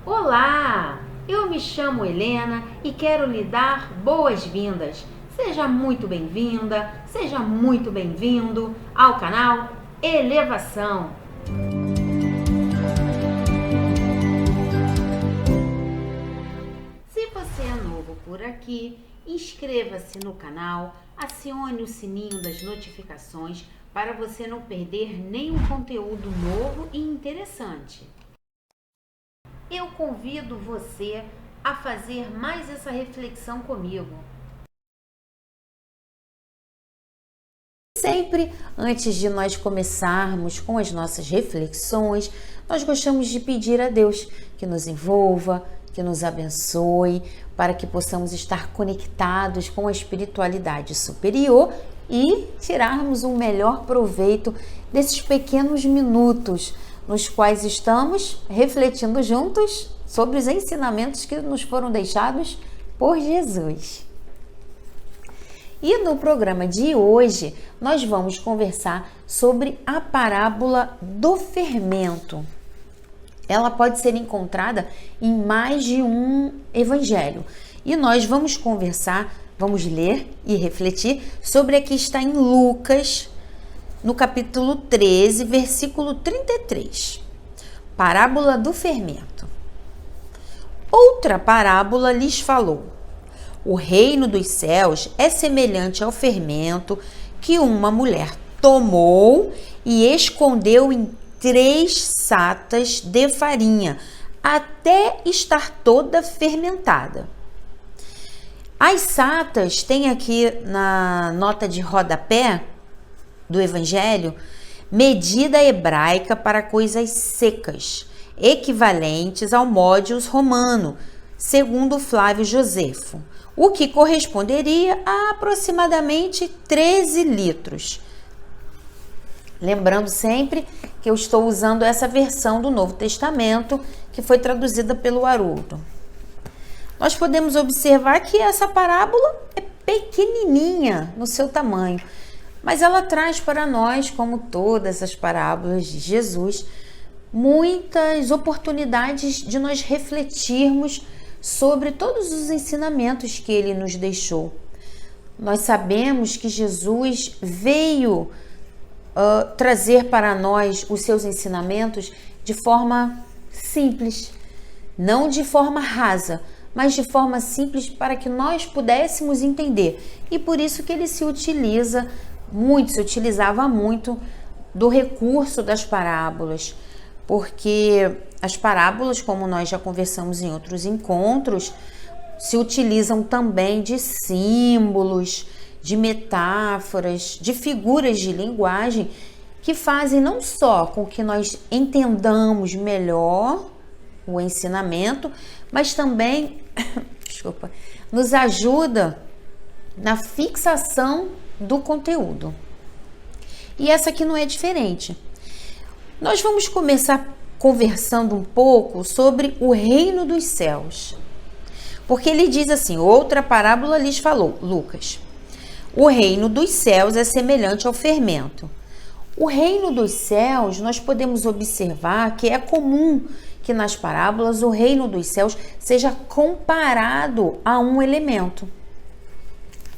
Olá! Eu me chamo Helena e quero lhe dar boas-vindas. Seja muito bem-vinda, seja muito bem-vindo ao canal Elevação. Se você é novo por aqui, inscreva-se no canal, acione o sininho das notificações para você não perder nenhum conteúdo novo e interessante. Eu convido você a fazer mais essa reflexão comigo. Sempre antes de nós começarmos com as nossas reflexões, nós gostamos de pedir a Deus que nos envolva, que nos abençoe, para que possamos estar conectados com a espiritualidade superior e tirarmos um melhor proveito desses pequenos minutos nos quais estamos refletindo juntos sobre os ensinamentos que nos foram deixados por Jesus. E no programa de hoje, nós vamos conversar sobre a parábola do fermento. Ela pode ser encontrada em mais de um evangelho. E nós vamos conversar, vamos ler e refletir sobre a que está em Lucas, no capítulo 13, versículo 33. Parábola do fermento. Outra parábola lhes falou: o reino dos céus é semelhante ao fermento que uma mulher tomou e escondeu em 3 satas de farinha, até estar toda fermentada. As satas, tem aqui na nota de rodapé do Evangelho, medida hebraica para coisas secas, equivalentes ao modius romano, segundo Flávio Josefo, o que corresponderia a aproximadamente 13 litros. Lembrando sempre que eu estou usando essa versão do Novo Testamento, que foi traduzida pelo Haroldo. Nós podemos observar que essa parábola é pequenininha no seu tamanho, mas ela traz para nós, como todas as parábolas de Jesus, muitas oportunidades de nós refletirmos sobre todos os ensinamentos que ele nos deixou. Nós sabemos que Jesus veio trazer para nós os seus ensinamentos de forma simples, não de forma rasa, mas de forma simples para que nós pudéssemos entender. E por isso que ele se utilizava muito do recurso das parábolas, porque as parábolas, como nós já conversamos em outros encontros, se utilizam também de símbolos, de metáforas, de figuras de linguagem que fazem não só com que nós entendamos melhor o ensinamento, mas também, nos ajuda na fixação do conteúdo. E essa aqui não é diferente. Nós vamos começar conversando um pouco sobre o reino dos céus. Porque ele diz assim, outra parábola lhes falou, Lucas: o reino dos céus é semelhante ao fermento. O reino dos céus, nós podemos observar que é comum que nas parábolas o reino dos céus seja comparado a um elemento.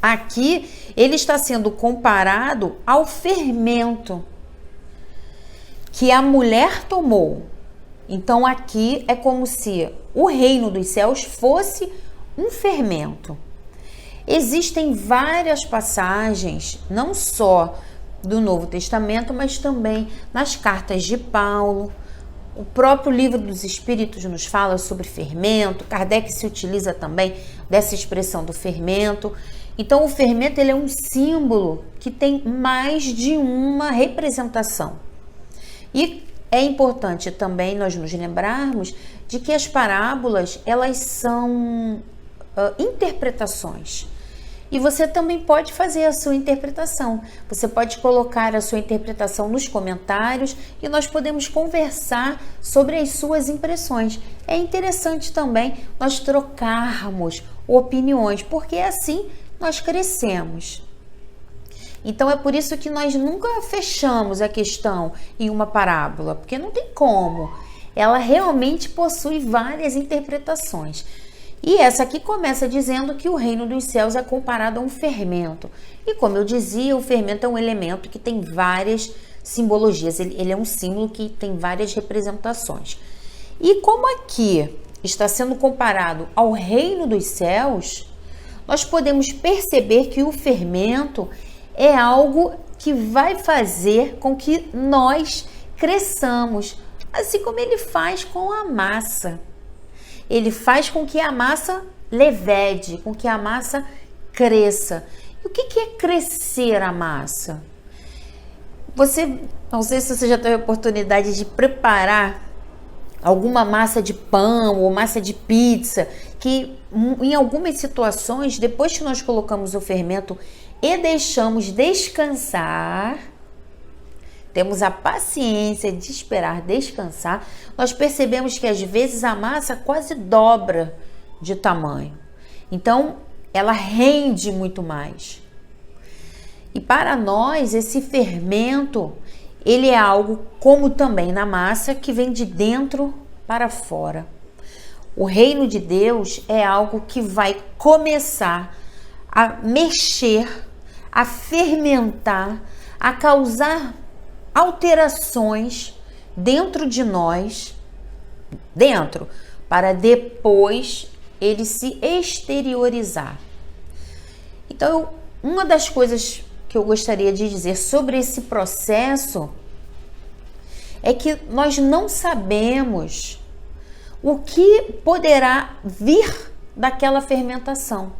Aqui ele está sendo comparado ao fermento que a mulher tomou. Então aqui é como se o reino dos céus fosse um fermento. Existem várias passagens, não só do Novo Testamento, mas também nas cartas de Paulo. O próprio Livro dos Espíritos nos fala sobre fermento. Kardec se utiliza também dessa expressão do fermento. Então o fermento ele é um símbolo que tem mais de uma representação. E é importante também nós nos lembrarmos de que as parábolas, elas são interpretações. E você também pode fazer a sua interpretação. Você pode colocar a sua interpretação nos comentários e nós podemos conversar sobre as suas impressões. É interessante também nós trocarmos opiniões, porque assim nós crescemos. Então é por isso que nós nunca fechamos a questão em uma parábola, porque não tem como. ela realmente possui várias interpretações. E essa aqui começa dizendo que o reino dos céus é comparado a um fermento. E como eu dizia, o fermento é um elemento que tem várias simbologias, ele é um símbolo que tem várias representações. E como aqui está sendo comparado ao reino dos céus, nós podemos perceber que o fermento é algo que vai fazer com que nós cresçamos, assim como ele faz com a massa. Ele faz com que a massa levede, com que a massa cresça. E o que é crescer a massa? Não sei se você já teve a oportunidade de preparar alguma massa de pão ou massa de pizza, que em algumas situações, depois que nós colocamos o fermento e deixamos descansar, temos a paciência de esperar descansar, nós percebemos que às vezes a massa quase dobra de tamanho. Então, ela rende muito mais. E para nós, esse fermento, ele é algo, como também na massa, que vem de dentro para fora. O reino de Deus é algo que vai começar a mexer, a fermentar, a causar alterações dentro de nós, para depois ele se exteriorizar. Então, uma das coisas que eu gostaria de dizer sobre esse processo é que nós não sabemos o que poderá vir daquela fermentação.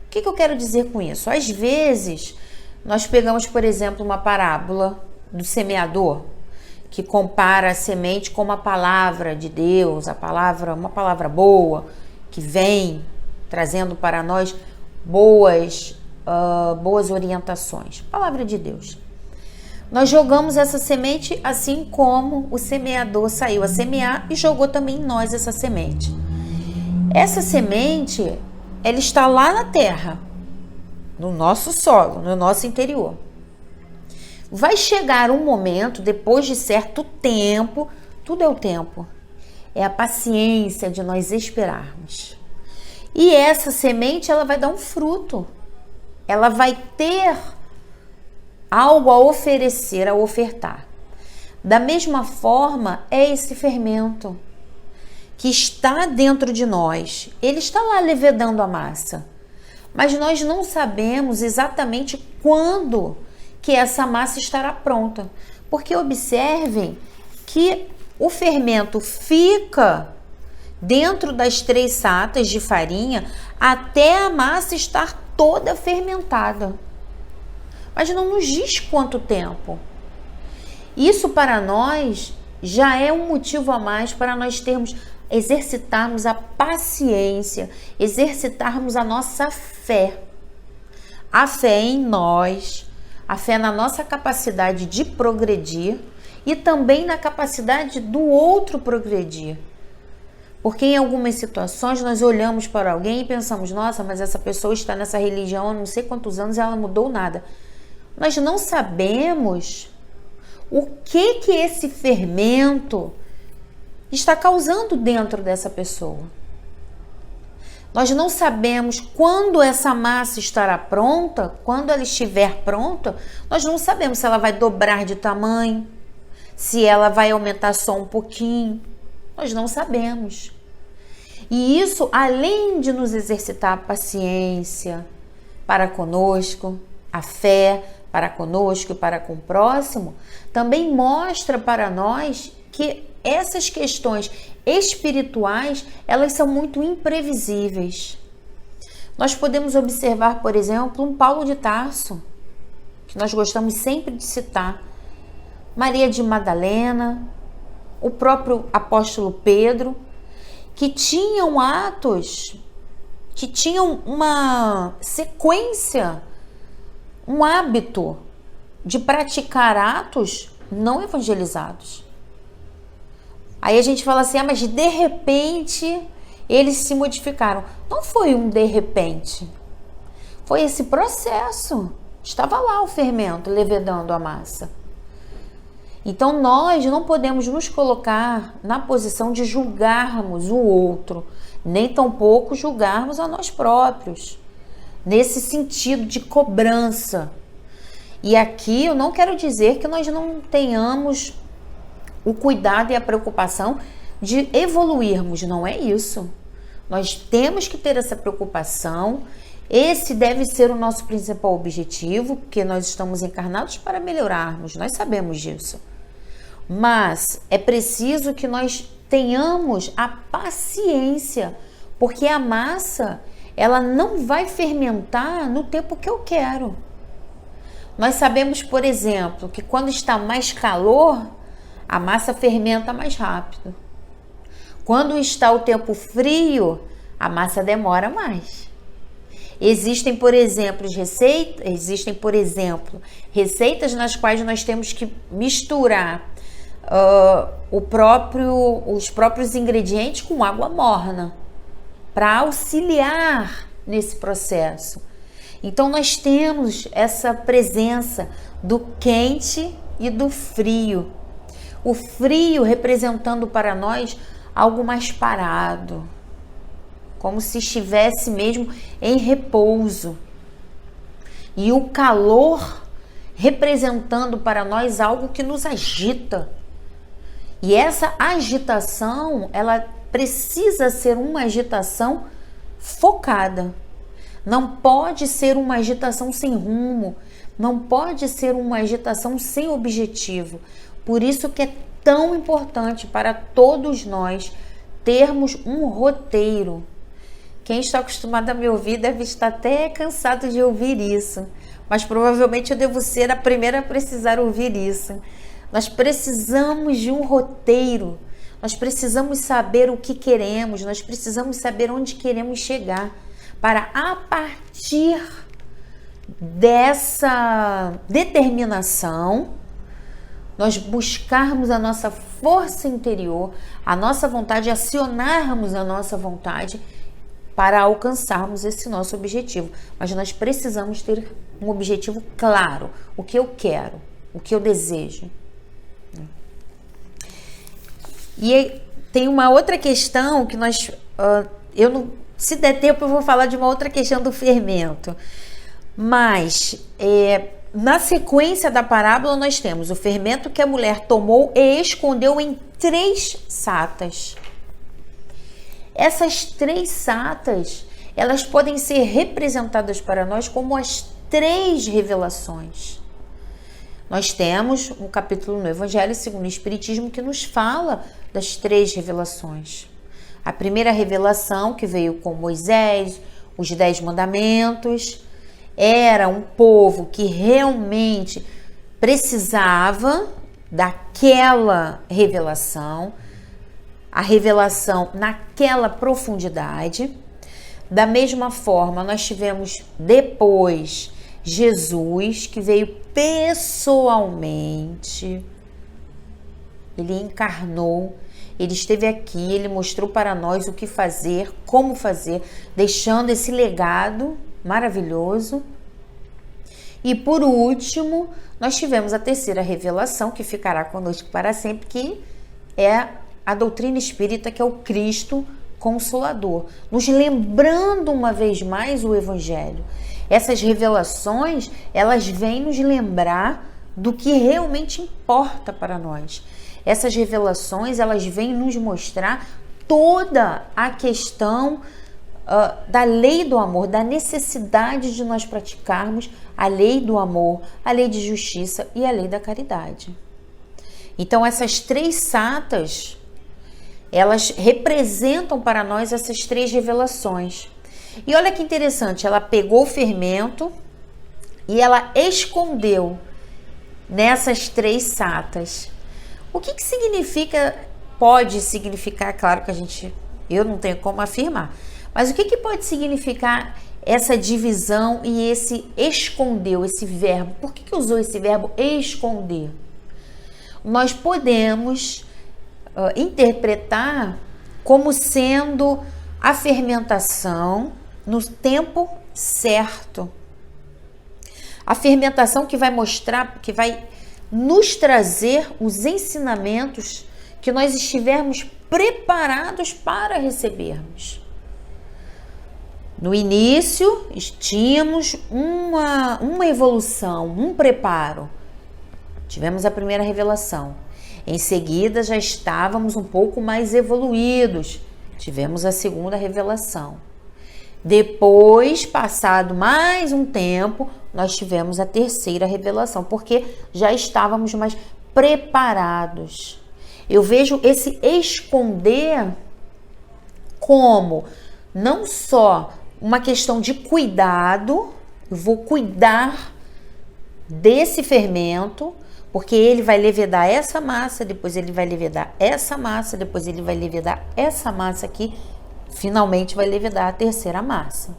O que eu quero dizer com isso? Às vezes, nós pegamos, por exemplo, uma parábola do semeador, que compara a semente com uma palavra de Deus, uma palavra boa, que vem trazendo para nós boas orientações. Palavra de Deus. Nós jogamos essa semente assim como o semeador saiu a semear e jogou também em nós essa semente. Essa semente, ela está lá na terra, no nosso solo, no nosso interior. Vai chegar um momento, depois de certo tempo, tudo é o tempo, é a paciência de nós esperarmos. E essa semente, ela vai dar um fruto, ela vai ter algo a oferecer, a ofertar. Da mesma forma, é esse fermento que está dentro de nós, ele está lá levedando a massa, mas nós não sabemos exatamente quando que essa massa estará pronta, porque observem que o fermento fica dentro das 3 satas de farinha até a massa estar toda fermentada, mas não nos diz quanto tempo. Isso para nós já é um motivo a mais para nós exercitarmos a paciência, exercitarmos a nossa fé. A fé em nós, a fé na nossa capacidade de progredir e também na capacidade do outro progredir. Porque em algumas situações nós olhamos para alguém e pensamos, nossa, mas essa pessoa está nessa religião há não sei quantos anos e ela não mudou nada. Nós não sabemos o que esse fermento está causando dentro dessa pessoa. Nós não sabemos quando essa massa estará pronta, quando ela estiver pronta, nós não sabemos se ela vai dobrar de tamanho, se ela vai aumentar só um pouquinho. Nós não sabemos. E isso, além de nos exercitar a paciência para conosco, a fé para conosco e para com o próximo, também mostra para nós que essas questões espirituais, elas são muito imprevisíveis. Nós podemos observar, por exemplo, um Paulo de Tarso, que nós gostamos sempre de citar, Maria de Madalena, o próprio apóstolo Pedro, que tinham atos, que tinham uma sequência, um hábito de praticar atos não evangelizados. Aí a gente fala assim, mas de repente eles se modificaram. Não foi um de repente, foi esse processo. Estava lá o fermento levedando a massa. Então nós não podemos nos colocar na posição de julgarmos o outro, nem tampouco julgarmos a nós próprios, nesse sentido de cobrança. E aqui eu não quero dizer que nós não tenhamos o cuidado e a preocupação de evoluirmos, não é isso. Nós temos que ter essa preocupação. Esse deve ser o nosso principal objetivo, porque nós estamos encarnados para melhorarmos, nós sabemos disso. Mas é preciso que nós tenhamos a paciência, porque a massa, ela não vai fermentar no tempo que eu quero. Nós sabemos, por exemplo, que quando está mais calor, a massa fermenta mais rápido. Quando está o tempo frio, a massa demora mais. Existem, por exemplo, receitas nas quais nós temos que misturar os próprios ingredientes com água morna para auxiliar nesse processo. Então nós temos essa presença do quente e do frio. O frio representando para nós algo mais parado, como se estivesse mesmo em repouso. E o calor representando para nós algo que nos agita. E essa agitação, ela precisa ser uma agitação focada. Não pode ser uma agitação sem rumo, não pode ser uma agitação sem objetivo. Por isso que é tão importante para todos nós termos um roteiro. Quem está acostumado a me ouvir deve estar até cansado de ouvir isso, mas provavelmente eu devo ser a primeira a precisar ouvir isso. Nós precisamos de um roteiro, nós precisamos saber o que queremos, nós precisamos saber onde queremos chegar, para a partir dessa determinação, nós buscarmos a nossa força interior, a nossa vontade, acionarmos a nossa vontade para alcançarmos esse nosso objetivo. Mas nós precisamos ter um objetivo claro, o que eu quero, o que eu desejo. E tem uma outra questão que se der tempo eu vou falar de uma outra questão do fermento. Mas na sequência da parábola nós temos o fermento que a mulher tomou e escondeu em 3 satas. Essas 3 satas, elas podem ser representadas para nós como as 3 revelações. Nós temos um capítulo no Evangelho segundo o Espiritismo que nos fala das 3 revelações. A primeira revelação, que veio com Moisés, os 10 mandamentos, era um povo que realmente precisava daquela revelação, a revelação naquela profundidade. Da mesma forma, nós tivemos depois Jesus, que veio pessoalmente, ele encarnou, ele esteve aqui, ele mostrou para nós o que fazer, como fazer, deixando esse legado maravilhoso. E por último, nós tivemos a terceira revelação, que ficará conosco para sempre, que é a doutrina espírita, que é o Cristo Consolador, nos lembrando uma vez mais o Evangelho. Essas revelações, elas vêm nos lembrar do que realmente importa para nós. Essas revelações, elas vêm nos mostrar toda a questão da lei do amor, da necessidade de nós praticarmos a lei do amor, a lei de justiça e a lei da caridade. Então, essas 3 satas, elas representam para nós essas 3 revelações. E olha que interessante, ela pegou o fermento e ela escondeu nessas 3 satas. O que significa, pode significar, claro que eu não tenho como afirmar, mas o que pode significar essa divisão e esse escondeu, esse verbo? Por que usou esse verbo esconder? Nós podemos interpretar como sendo a fermentação no tempo certo. A fermentação que vai mostrar, que vai nos trazer os ensinamentos que nós estivermos preparados para recebermos. No início, tínhamos uma evolução, um preparo. Tivemos a primeira revelação. Em seguida, já estávamos um pouco mais evoluídos. Tivemos a segunda revelação. Depois, passado mais um tempo, nós tivemos a terceira revelação, porque já estávamos mais preparados. Eu vejo esse esconder como não só uma questão de cuidado, eu vou cuidar desse fermento, porque ele vai levedar essa massa, depois ele vai levedar essa massa, depois ele vai levedar essa massa aqui, finalmente vai levedar a terceira massa.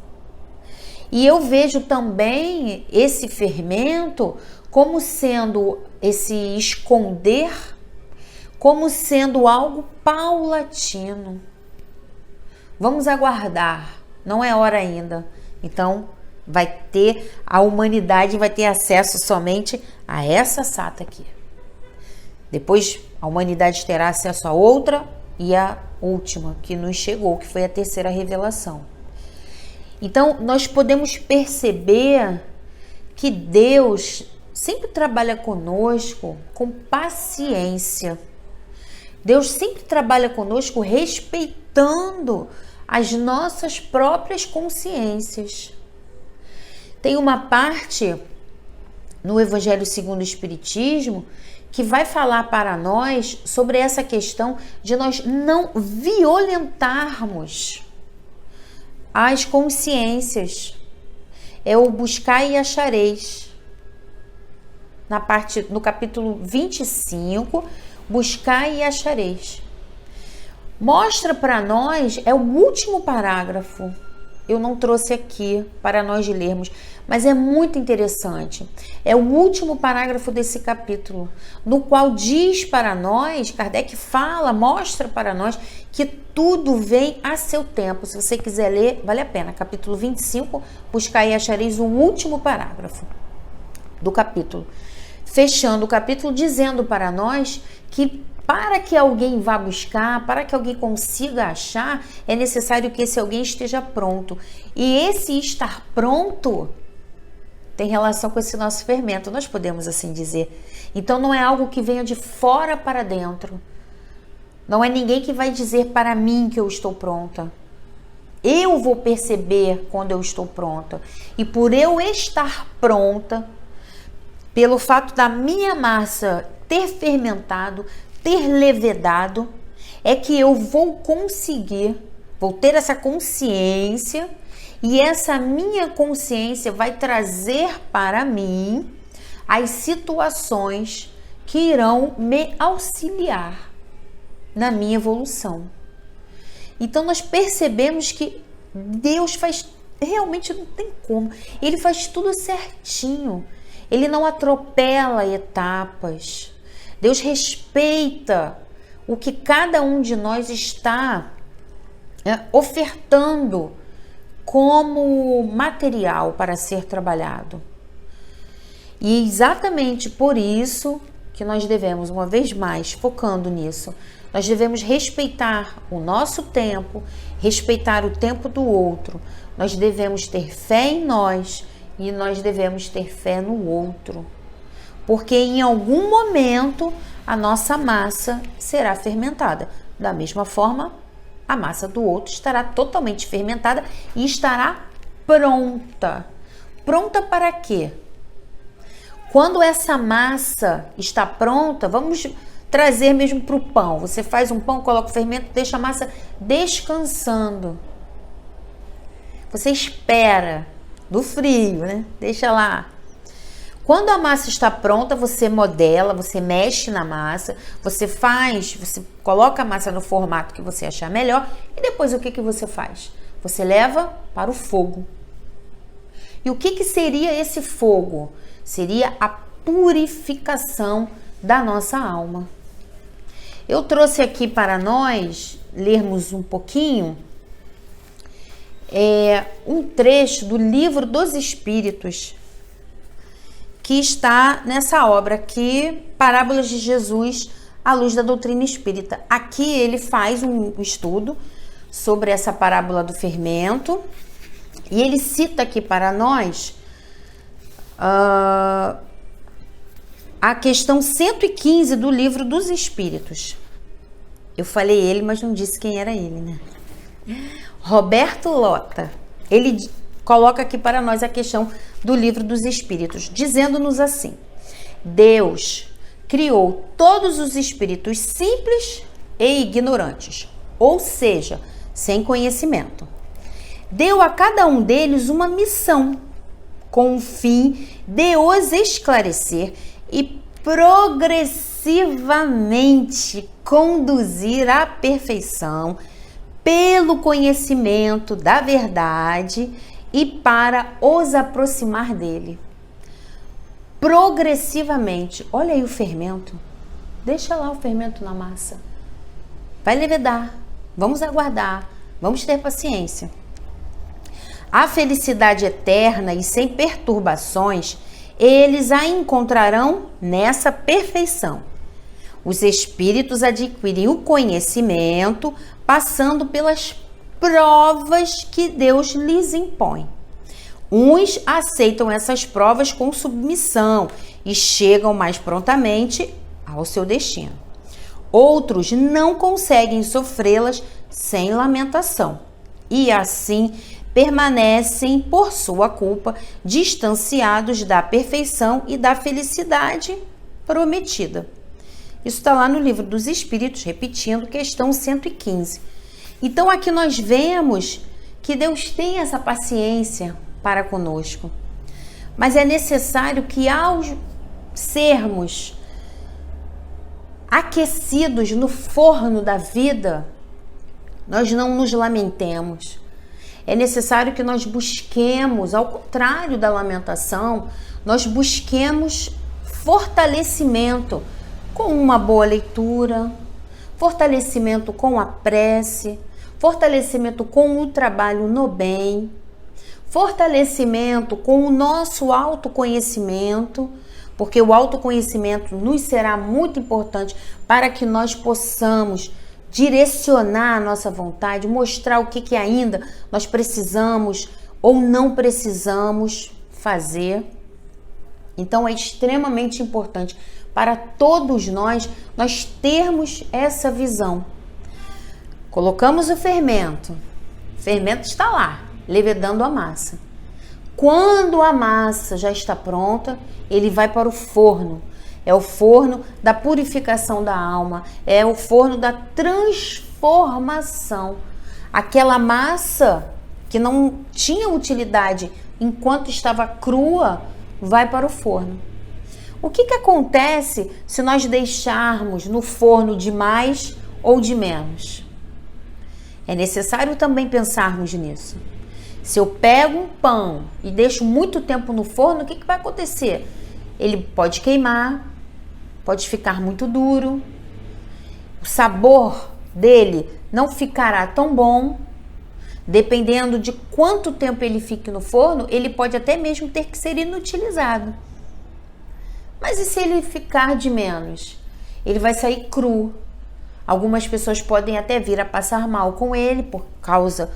E eu vejo também esse fermento como sendo esse esconder, como sendo algo paulatino. Vamos aguardar, não é hora ainda. Então, a humanidade vai ter acesso somente a essa sata aqui. Depois, a humanidade terá acesso a outra e a última que nos chegou, que foi a terceira revelação. Então, nós podemos perceber que Deus sempre trabalha conosco com paciência. Deus sempre trabalha conosco respeitando as nossas próprias consciências. Tem uma parte no Evangelho segundo o Espiritismo que vai falar para nós sobre essa questão de nós não violentarmos as consciências. É o buscar e achareis. No capítulo 25, buscar e achareis. Mostra para nós, é o último parágrafo. Eu não trouxe aqui para nós lermos, mas é muito interessante. É o último parágrafo desse capítulo, no qual diz para nós, Kardec mostra para nós que tudo vem a seu tempo. Se você quiser ler, vale a pena. Capítulo 25, buscar e achareis, o último parágrafo do capítulo. Fechando o capítulo dizendo para nós que para que alguém vá buscar, para que alguém consiga achar, é necessário que esse alguém esteja pronto. E esse estar pronto tem relação com esse nosso fermento, nós podemos assim dizer. Então não é algo que venha de fora para dentro. Não é ninguém que vai dizer para mim que eu estou pronta. Eu vou perceber quando eu estou pronta. E por eu estar pronta, pelo fato da minha massa ter fermentado, ter levedado, é que eu vou ter essa consciência, e essa minha consciência vai trazer para mim as situações que irão me auxiliar na minha evolução. Então nós percebemos que Deus realmente não tem como, Ele faz tudo certinho, Ele não atropela etapas. Deus respeita o que cada um de nós está ofertando como material para ser trabalhado. E é exatamente por isso que nós devemos, uma vez mais, focando nisso, nós devemos respeitar o nosso tempo, respeitar o tempo do outro. Nós devemos ter fé em nós e nós devemos ter fé no outro. Porque em algum momento a nossa massa será fermentada. Da mesma forma, a massa do outro estará totalmente fermentada e estará pronta. Pronta para quê? Quando essa massa está pronta, vamos trazer mesmo para o pão. Você faz um pão, coloca o fermento, deixa a massa descansando. Você espera do frio, né? Deixa lá. Quando a massa está pronta, você modela, você mexe na massa, você coloca a massa no formato que você achar melhor e depois o que você faz? Você leva para o fogo. E o que seria esse fogo? Seria a purificação da nossa alma. Eu trouxe aqui para nós lermos um pouquinho um trecho do Livro dos Espíritos, que está nessa obra aqui, Parábolas de Jesus à luz da doutrina espírita. Aqui ele faz um estudo sobre essa parábola do fermento e ele cita aqui para nós a questão 115 do Livro dos Espíritos. Eu falei ele, mas não disse quem era ele, né? Roberto Lota. Ele coloca aqui para nós a questão do Livro dos Espíritos, dizendo-nos assim: Deus criou todos os espíritos simples e ignorantes, ou seja, sem conhecimento. Deu a cada um deles uma missão, com o fim de os esclarecer e progressivamente conduzir à perfeição pelo conhecimento da verdade e para os aproximar dele. Progressivamente. Olha aí o fermento. Deixa lá o fermento na massa. Vai levedar. Vamos aguardar. Vamos ter paciência. A felicidade eterna e sem perturbações, eles a encontrarão nessa perfeição. Os espíritos adquirem o conhecimento passando pelas provas que Deus lhes impõe. Uns aceitam essas provas com submissão e chegam mais prontamente ao seu destino. Outros não conseguem sofrê-las sem lamentação e assim permanecem, por sua culpa, distanciados da perfeição e da felicidade prometida. Isso está lá no Livro dos Espíritos, repetindo, questão 115. Então aqui nós vemos que Deus tem essa paciência para conosco. Mas é necessário que ao sermos aquecidos no forno da vida, nós não nos lamentemos. É necessário que nós busquemos, ao contrário da lamentação, nós busquemos fortalecimento com uma boa leitura, fortalecimento com a prece, fortalecimento com o trabalho no bem, fortalecimento com o nosso autoconhecimento, porque o autoconhecimento nos será muito importante para que nós possamos direcionar a nossa vontade, mostrar o que ainda nós precisamos ou não precisamos fazer. Então é extremamente importante para todos nós termos essa visão. Colocamos o fermento está lá, levedando a massa. Quando a massa já está pronta, ele vai para o forno. É o forno da purificação da alma, é o forno da transformação. Aquela massa que não tinha utilidade enquanto estava crua, vai para o forno. O que acontece se nós deixarmos no forno de mais ou de menos? É necessário também pensarmos nisso. Se eu pego um pão e deixo muito tempo no forno, o que vai acontecer? Ele pode queimar, pode ficar muito duro, o sabor dele não ficará tão bom. Dependendo de quanto tempo ele fique no forno, ele pode até mesmo ter que ser inutilizado. Mas e se ele ficar de menos? Ele vai sair cru. Algumas pessoas podem até vir a passar mal com ele por causa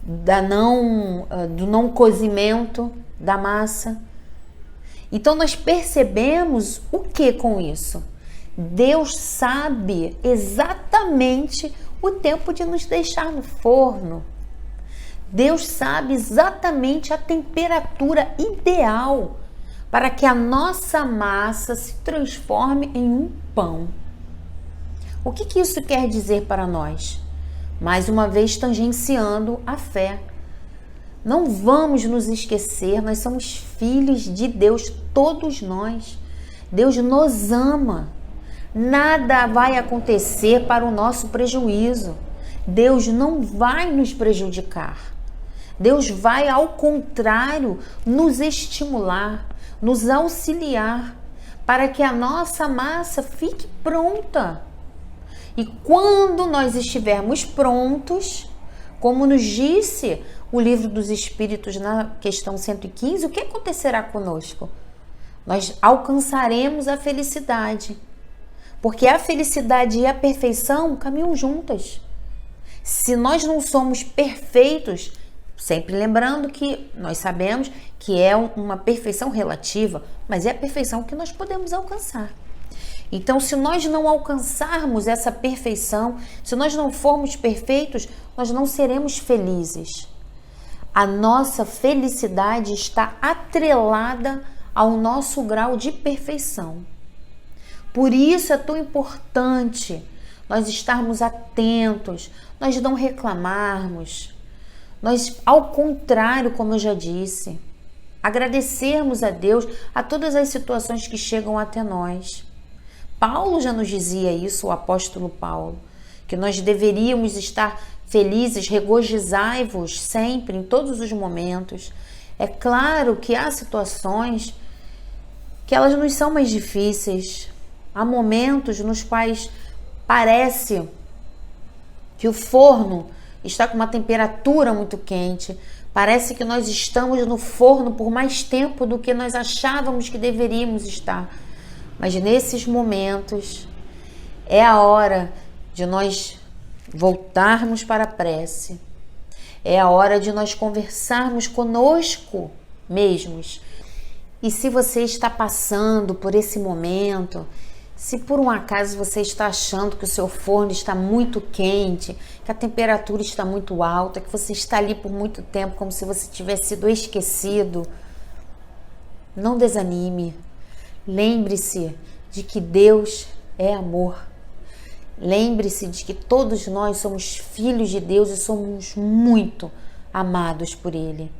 do não cozimento da massa. Então nós percebemos o que com isso? Deus sabe exatamente o tempo de nos deixar no forno. Deus sabe exatamente a temperatura ideal para que a nossa massa se transforme em um pão. O que isso quer dizer para nós? Mais uma vez tangenciando a fé. Não vamos nos esquecer, nós somos filhos de Deus, todos nós. Deus nos ama. Nada vai acontecer para o nosso prejuízo. Deus não vai nos prejudicar. Deus vai, ao contrário, nos estimular, nos auxiliar, para que a nossa massa fique pronta. E quando nós estivermos prontos, como nos disse o Livro dos Espíritos na questão 115, o que acontecerá conosco? nós alcançaremos a felicidade. Porque a felicidade e a perfeição caminham juntas. Se nós não somos perfeitos, sempre lembrando que nós sabemos que é uma perfeição relativa, mas é a perfeição que nós podemos alcançar. Então, se nós não alcançarmos essa perfeição, se nós não formos perfeitos, nós não seremos felizes. A nossa felicidade está atrelada ao nosso grau de perfeição. Por isso é tão importante nós estarmos atentos, nós não reclamarmos, nós, ao contrário, como eu já disse, agradecermos a Deus a todas as situações que chegam até nós. Paulo já nos dizia isso, o apóstolo Paulo, que nós deveríamos estar felizes, regozijai-vos sempre, em todos os momentos. É claro que há situações que elas nos são mais difíceis. Há momentos nos quais parece que o forno está com uma temperatura muito quente. Parece que nós estamos no forno por mais tempo do que nós achávamos que deveríamos estar. Mas nesses momentos é a hora de nós voltarmos para a prece. É a hora de nós conversarmos conosco mesmos. E se você está passando por esse momento, se por um acaso você está achando que o seu forno está muito quente, que a temperatura está muito alta, que você está ali por muito tempo como se você tivesse sido esquecido, não desanime. Lembre-se de que Deus é amor. Lembre-se de que todos nós somos filhos de Deus e somos muito amados por Ele.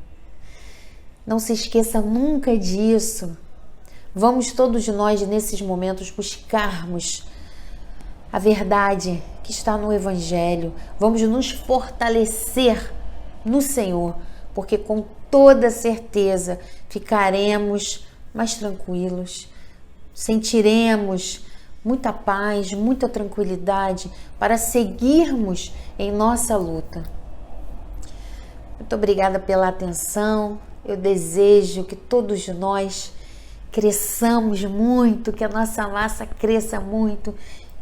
Não se esqueça nunca disso. Vamos todos nós, nesses momentos, buscarmos a verdade que está no Evangelho. Vamos nos fortalecer no Senhor, porque com toda certeza ficaremos mais tranquilos, sentiremos muita paz, muita tranquilidade para seguirmos em nossa luta. Muito obrigada pela atenção. Eu desejo que todos nós cresçamos muito, que a nossa massa cresça muito,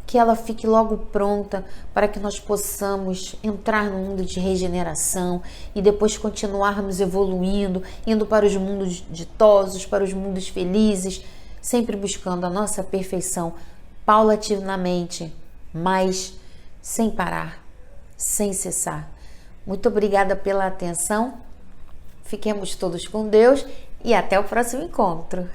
que ela fique logo pronta para que nós possamos entrar no mundo de regeneração e depois continuarmos evoluindo, indo para os mundos ditosos, para os mundos felizes, sempre buscando a nossa perfeição paulatinamente, mas sem parar, sem cessar. Muito obrigada pela atenção. Fiquemos todos com Deus e até o próximo encontro.